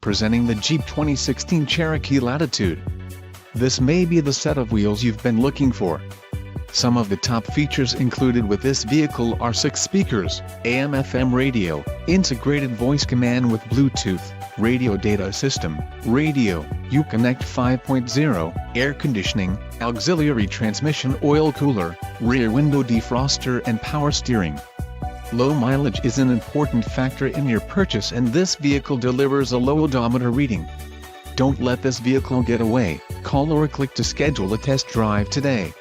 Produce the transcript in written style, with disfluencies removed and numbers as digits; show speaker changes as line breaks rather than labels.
Presenting the Jeep 2016 Cherokee Latitude. This may be the set of wheels you've been looking for. Some of the top features included with this vehicle are 6 speakers, AM/FM radio, integrated voice command with Bluetooth, radio data system, radio, Uconnect 5.0, air conditioning, auxiliary transmission oil cooler, rear window defroster and power steering. Low mileage is an important factor in your purchase, and this vehicle delivers a low odometer reading. Don't let this vehicle get away. Call or click to schedule a test drive today.